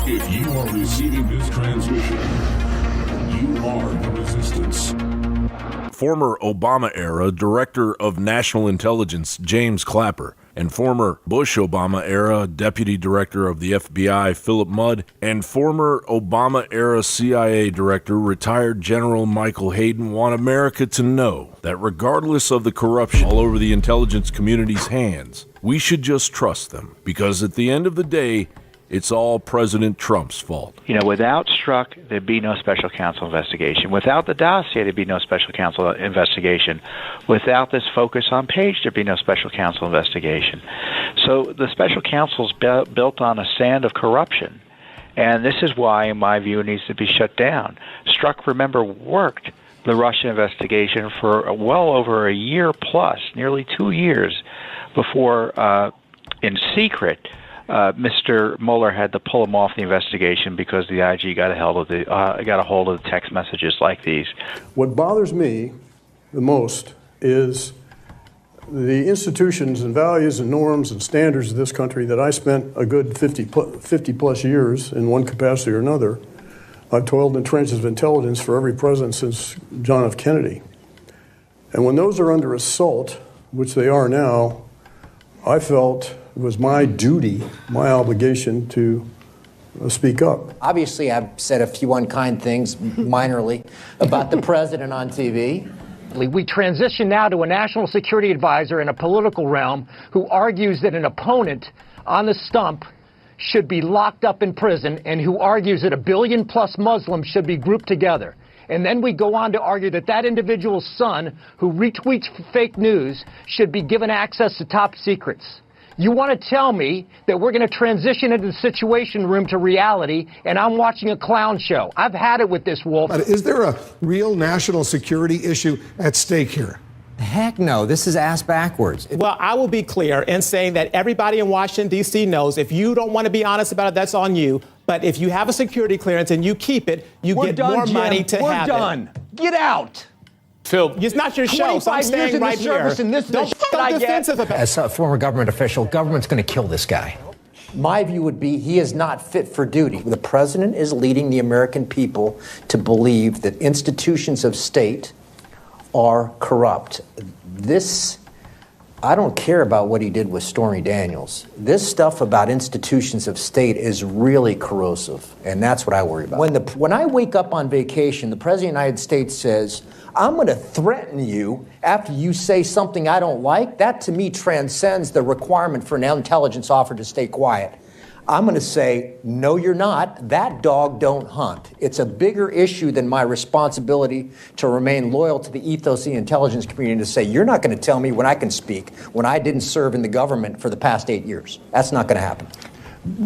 If you are receiving this transmission, you are the resistance. Former Obama-era Director of National Intelligence James Clapper, and former Bush-Obama-era Deputy Director of the FBI Philip Mudd, and former Obama-era CIA Director retired General Michael Hayden want America to know that regardless of the corruption all over the intelligence community's hands, we should just trust them, because at the end of the day, it's all President Trump's fault. You know, without Strzok, there'd be no special counsel investigation. Without the dossier, there'd be no special counsel investigation. Without this focus on Page, there'd be no special counsel investigation. So the special counsel's built on a sand of corruption. And this is why, in my view, it needs to be shut down. Strzok, remember, worked the Russia investigation for well over a year plus, nearly 2 years, before, in secret, Mr. Mueller had to pull him off the investigation because the IG got a hold of the text messages like these. What bothers me the most is the institutions and values and norms and standards of this country that I spent a good 50 plus years in one capacity or another. I've toiled in trenches of intelligence for every president since John F. Kennedy. And when those are under assault, which they are now, I felt it was my duty, my obligation to speak up. Obviously, I've said a few unkind things, minorly, about the president on TV. We transition now to a national security advisor in a political realm who argues that an opponent on the stump should be locked up in prison and who argues that 1 billion plus Muslims should be grouped together. And then we go on to argue that that individual's son who retweets fake news should be given access to top secrets. You want to tell me that we're going to transition into the Situation Room to reality, and I'm watching a clown show. I've had it with this, Wolf. Is there a real national security issue at stake here? Heck no, this is ass backwards. Well, I will be clear in saying that everybody in Washington, D.C. knows if you don't want to be honest about it, that's on you. But if you have a security clearance and you keep it, you get more money to have it. We're done. Get out. Phil, it's not your show, so I'm staying right here. And this Don't be defensive about it. As a former government official, government's going to kill this guy. My view would be he is not fit for duty. The president is leading the American people to believe that institutions of state are corrupt. I don't care about what he did with Stormy Daniels. This stuff about institutions of state is really corrosive, and that's what I worry about. When I wake up on vacation, the President of the United States says, I'm going to threaten you after you say something I don't like. That, to me, transcends the requirement for an intelligence officer to stay quiet. I'm going to say, no, you're not. That dog don't hunt. It's a bigger issue than my responsibility to remain loyal to the ethos of the intelligence community to say, you're not going to tell me when I can speak when I didn't serve in the government for the past 8 years. That's not going to happen.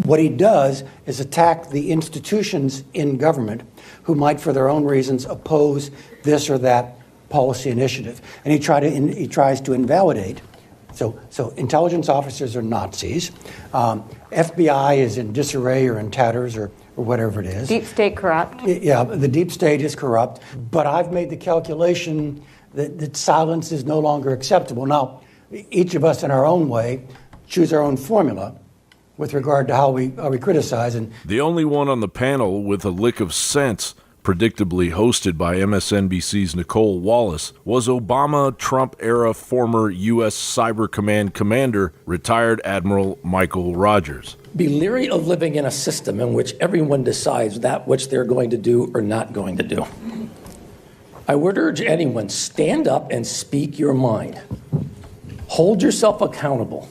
What he does is attack the institutions in government who might, for their own reasons, oppose this or that policy initiative. And he tries to invalidate. So intelligence officers are Nazis. FBI is in disarray or in tatters or whatever it is. Deep state corrupt. Yeah, the deep state is corrupt. But I've made the calculation that silence is no longer acceptable. Now, each of us in our own way choose our own formula with regard to how we criticize. And the only one on the panel with a lick of sense, predictably hosted by MSNBC's Nicole Wallace, was Obama-Trump-era former U.S. Cyber Command commander, retired Admiral Michael Rogers. Be leery of living in a system in which everyone decides that which they're going to do or not going to do. I would urge anyone, stand up and speak your mind. Hold yourself accountable.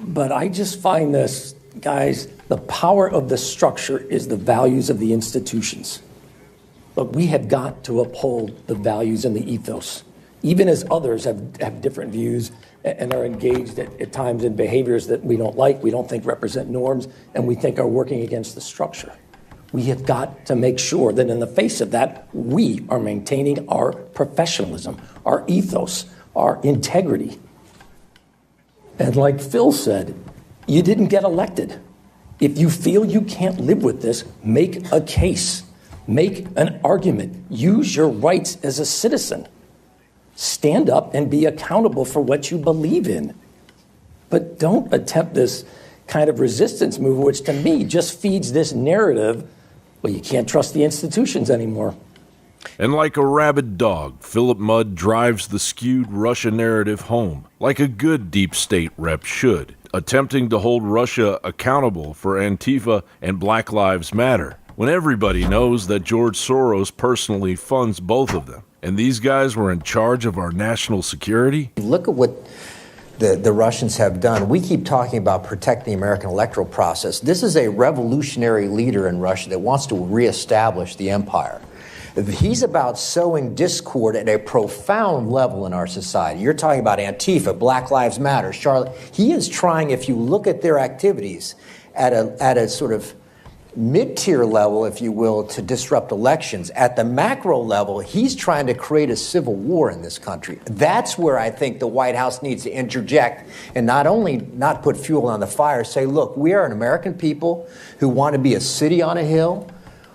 But I just find this, guys, the power of the structure is the values of the institutions. But we have got to uphold the values and the ethos, even as others have different views and are engaged at times in behaviors that we don't like, we don't think represent norms, and we think are working against the structure. We have got to make sure that in the face of that, we are maintaining our professionalism, our ethos, our integrity. And like Phil said, you didn't get elected. If you feel you can't live with this, make a case. Make an argument. Use your rights as a citizen. Stand up and be accountable for what you believe in. But don't attempt this kind of resistance movement, which to me just feeds this narrative, well, you can't trust the institutions anymore. And like a rabid dog, Philip Mudd drives the skewed Russia narrative home, like a good deep state rep should, attempting to hold Russia accountable for Antifa and Black Lives Matter, when everybody knows that George Soros personally funds both of them. And these guys were in charge of our national security? Look at what the Russians have done. We keep talking about protecting the American electoral process. This is a revolutionary leader in Russia that wants to reestablish the empire. He's about sowing discord at a profound level in our society. You're talking about Antifa, Black Lives Matter, Charlotte. He is trying, if you look at their activities, at a sort of mid-tier level, if you will, to disrupt elections. At the macro level, he's trying to create a civil war in this country. That's where I think the White House needs to interject and not only not put fuel on the fire, say, look, we are an American people who want to be a city on a hill.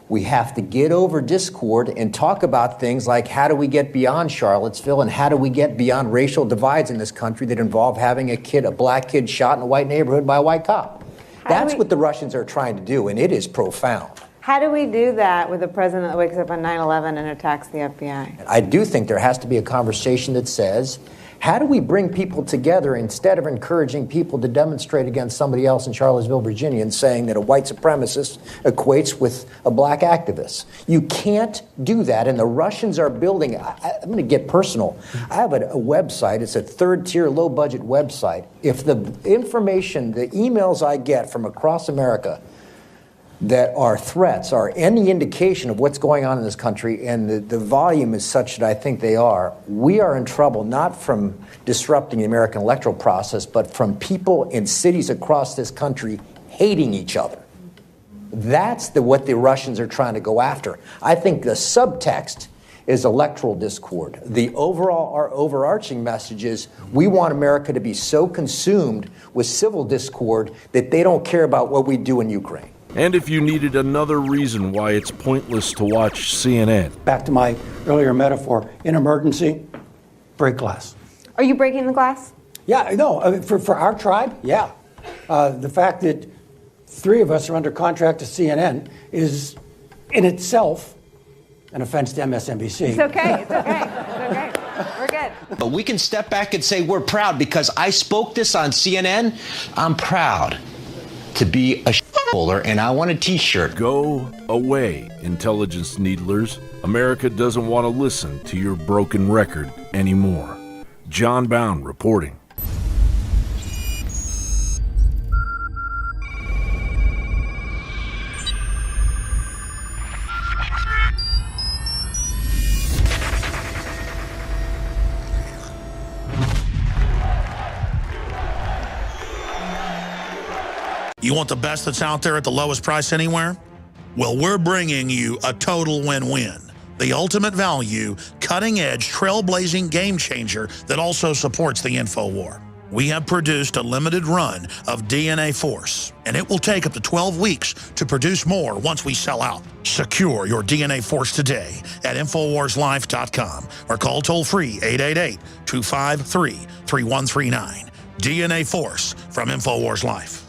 We have to get over discord and talk about things like how do we get beyond Charlottesville and how do we get beyond racial divides in this country that involve having a black kid shot in a white neighborhood by a white cop. That's what the Russians are trying to do, and it is profound. How do we do that with a president that wakes up on 9/11 and attacks the FBI? I do think there has to be a conversation that says, how do we bring people together instead of encouraging people to demonstrate against somebody else in Charlottesville, Virginia, and saying that a white supremacist equates with a black activist? You can't do that, and the Russians are building, I'm going to get personal. I have a website. It's a third-tier, low-budget website. If the information, the emails I get from across America that are threats are any indication of what's going on in this country, and the volume is such that I think they are, we are in trouble not from disrupting the American electoral process, but from people in cities across this country hating each other. That's what the Russians are trying to go after. I think the subtext is electoral discord. Our overarching message is we want America to be so consumed with civil discord that they don't care about what we do in Ukraine. And if you needed another reason why it's pointless to watch CNN. Back to my earlier metaphor, in emergency, break glass. Are you breaking the glass? Yeah, no, for our tribe, yeah. The fact that 3 of us are under contract to CNN is in itself an offense to MSNBC. It's okay, it's okay, it's okay. We're good. But we can step back and say we're proud because I spoke this on CNN. I'm proud to be a holder, and I want a t-shirt. Go away, intelligence needlers. America doesn't want to listen to your broken record anymore. John Bound reporting. You want the best that's out there at the lowest price anywhere? Well, we're bringing you a total win-win. The ultimate value, cutting-edge, trailblazing game changer that also supports the InfoWar. We have produced a limited run of DNA Force, and it will take up to 12 weeks to produce more once we sell out. Secure your DNA Force today at InfoWarsLife.com or call toll-free 888-253-3139. DNA Force from InfoWars Life.